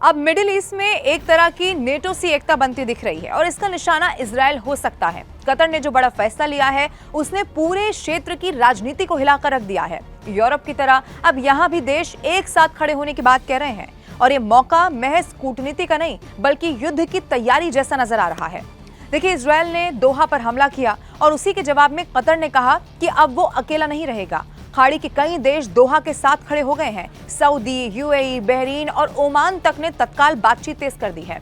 अब middle east में एक तरह की नेटो सी एकता बनती दिख रही है और इसका निशाना इजराइल हो सकता है। कतर ने जो बड़ा फैसला लिया है उसने पूरे क्षेत्र की राजनीति को हिलाकर रख दिया है। यूरोप की तरह अब यहाँ भी देश एक साथ खड़े होने की बात कह रहे हैं और ये मौका महज कूटनीति का नहीं बल्कि युद्ध की तैयारी जैसा नजर आ रहा है। देखिए, इजराइल ने दोहा पर हमला किया और उसी के जवाब में कतर ने कहा कि अब वो अकेला नहीं रहेगा। खाड़ी के कई देश दोहा के साथ खड़े हो गए हैं। सऊदी, यूएई, बहरीन और ओमान तक ने तत्काल बातचीत तेज कर दी है।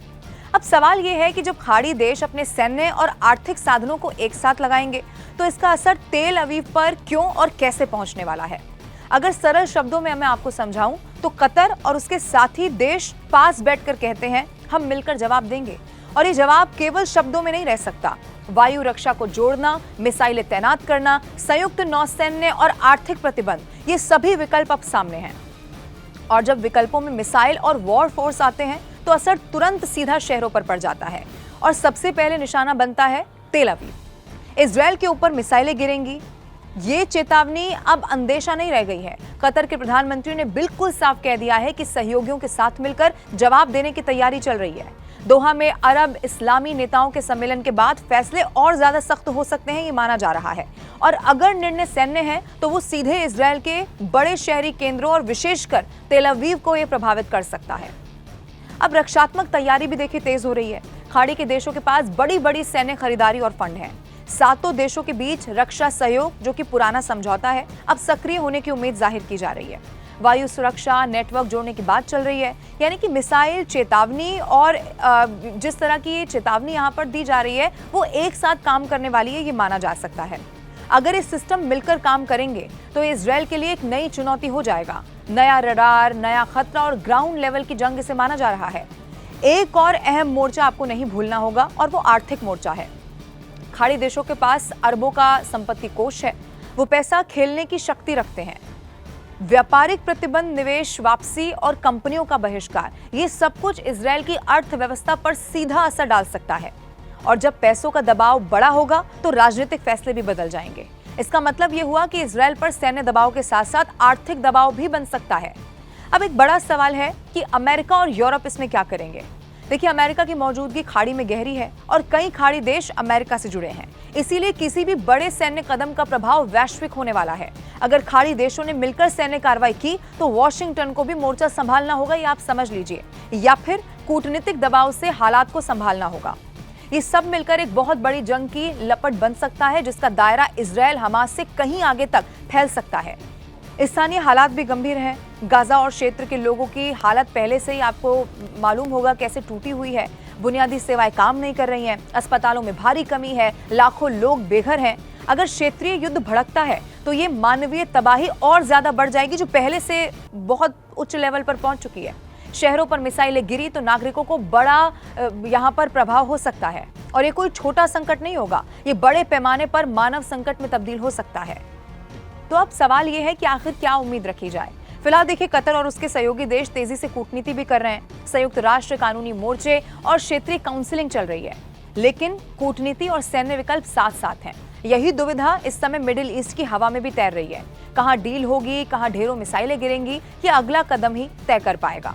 अब सवाल ये है कि जब खाड़ी देश अपने सैन्य और आर्थिक साधनों को एक साथ लगाएंगे तो इसका असर तेल अवीव पर क्यों और कैसे पहुंचने वाला है। अगर सरल शब्दों में मैं आपको समझाऊं तो कतर और उसके साथी देश पास बैठकर कहते हैं हम मिलकर जवाब देंगे, और ये जवाब केवल शब्दों में नहीं रह सकता। वायु रक्षा को जोड़ना, मिसाइलें तैनात करना, संयुक्त नौसैन्य और आर्थिक प्रतिबंध, ये सभी विकल्प अब सामने हैं। और जब विकल्पों में मिसाइल और वॉर फोर्स आते हैं तो असर तुरंत सीधा शहरों पर पड़ जाता है और सबसे पहले निशाना बनता है तेल अवीव। इजराइल के ऊपर मिसाइलें गिरेंगी, ये चेतावनी अब अंदेशा नहीं रह गई है। कतर के प्रधानमंत्री ने बिल्कुल साफ कह दिया है कि सहयोगियों के साथ मिलकर जवाब देने की तैयारी चल रही है। दोहा में अरब इस्लामी नेताओं के सम्मेलन के बाद फैसले और ज्यादा सख्त हो सकते हैं, ये माना जा रहा है। और अगर निर्णय सैन्य है तो वो सीधे इजराइल के बड़े शहरी केंद्रों और विशेषकर तेल अवीव को ये प्रभावित कर सकता है। अब रक्षात्मक तैयारी भी देखिए तेज हो रही है। खाड़ी के देशों के पास बड़ी बड़ी सैन्य खरीदारी और फंड है। सातों देशों के बीच रक्षा सहयोग, जो कि पुराना समझौता है, अब सक्रिय होने की उम्मीद जाहिर की जा रही है। वायु सुरक्षा नेटवर्क जोड़ने की बात चल रही है, यानी कि मिसाइल चेतावनी और जिस तरह की चेतावनी यहाँ पर दी जा रही है वो एक साथ काम करने वाली है, ये माना जा सकता है। अगर ये सिस्टम मिलकर काम करेंगे तो इजराइल के लिए एक नई चुनौती हो जाएगा। नया रडार, नया खतरा और ग्राउंड लेवल की जंग इसे माना जा रहा है। एक और अहम मोर्चा आपको नहीं भूलना होगा और वो आर्थिक मोर्चा है। खाड़ी देशों के पास अरबों का संपत्ति कोष है, वो पैसा खेलने की शक्ति रखते हैं। व्यापारिक प्रतिबंध, निवेश वापसी और कंपनियों का बहिष्कार, ये सब कुछ इजराइल की अर्थव्यवस्था पर सीधा असर डाल सकता है। और जब पैसों का दबाव बड़ा होगा तो राजनीतिक फैसले भी बदल जाएंगे। इसका मतलब यह हुआ कि इजराइल पर सैन्य दबाव के साथ साथ आर्थिक दबाव भी बन सकता है। अब एक बड़ा सवाल है कि अमेरिका और यूरोप इसमें क्या करेंगे। देखिए, अमेरिका की मौजूदगी खाड़ी में गहरी है और कई खाड़ी देश अमेरिका से जुड़े हैं, इसीलिए किसी भी बड़े सैन्य कदम का प्रभाव वैश्विक होने वाला है। अगर खाड़ी देशों ने मिलकर सैन्य कार्रवाई की तो वॉशिंगटन को भी मोर्चा संभालना होगा, ये आप समझ लीजिए, या फिर कूटनीतिक दबाव से हालात को संभालना होगा। ये सब मिलकर एक बहुत बड़ी जंग की लपट बन सकता है, जिसका दायरा इजराइल हमास से कहीं आगे तक फैल सकता है। स्थानीय हालात भी गंभीर हैं। गाजा और क्षेत्र के लोगों की हालत पहले से ही आपको मालूम होगा कैसे टूटी हुई है। बुनियादी सेवाएं काम नहीं कर रही हैं, अस्पतालों में भारी कमी है, लाखों लोग बेघर हैं। अगर क्षेत्रीय युद्ध भड़कता है तो ये मानवीय तबाही और ज्यादा बढ़ जाएगी, जो पहले से बहुत उच्च लेवल पर पहुंच चुकी है। शहरों पर मिसाइलें गिरी तो नागरिकों को बड़ा यहाँ पर प्रभाव हो सकता है, और ये कोई छोटा संकट नहीं होगा, ये बड़े पैमाने पर मानव संकट में तब्दील हो सकता है। तो अब सवाल ये है कि आखिर क्या उम्मीद रखी जाए। फिलहाल देखिए, कतर और उसके सहयोगी देश तेजी से कूटनीति भी कर रहे हैं। संयुक्त राष्ट्र कानूनी मोर्चे और क्षेत्रीय काउंसलिंग चल रही है, लेकिन कूटनीति और सैन्य विकल्प साथ साथ हैं। यही दुविधा इस समय मिडिल ईस्ट की हवा में भी तैर रही है। कहां डील होगी, कहां ढेरों मिसाइलें गिरेंगी, ये अगला कदम ही तय कर पाएगा।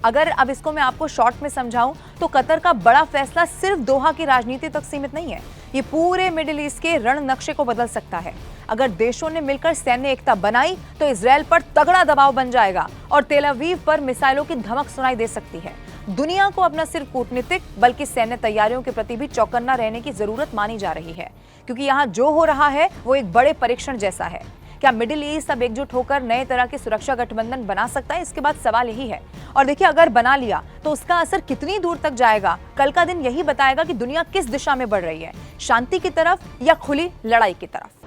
अगर अब इसको मैं आपको शॉर्ट में समझाऊं तो कतर का बड़ा फैसला सिर्फ दोहा की राजनीति तक सीमित नहीं है, ये पूरे मिडिल ईस्ट के रण नक्शे को बदल सकता है। अगर देशों ने मिलकर सैन्य एकता बनाई तो इजराइल पर तगड़ा दबाव बन जाएगा और तेल अवीव पर मिसाइलों की धमक सुनाई दे सकती है। दुनिया को अपना सिर्फ कूटनीतिक बल्कि सैन्य तैयारियों के प्रति भी चौकन्ना रहने की जरूरत मानी जा रही है, क्योंकि यहाँ जो हो रहा है वो एक बड़े परीक्षण जैसा है। क्या मिडिल ईस्ट अब एकजुट होकर नए तरह की सुरक्षा गठबंधन बना सकता है? इसके बाद सवाल यही है। और देखिए, अगर बना लिया तो उसका असर कितनी दूर तक जाएगा, कल का दिन यही बताएगा कि दुनिया किस दिशा में बढ़ रही है, शांति की तरफ या खुली लड़ाई की तरफ।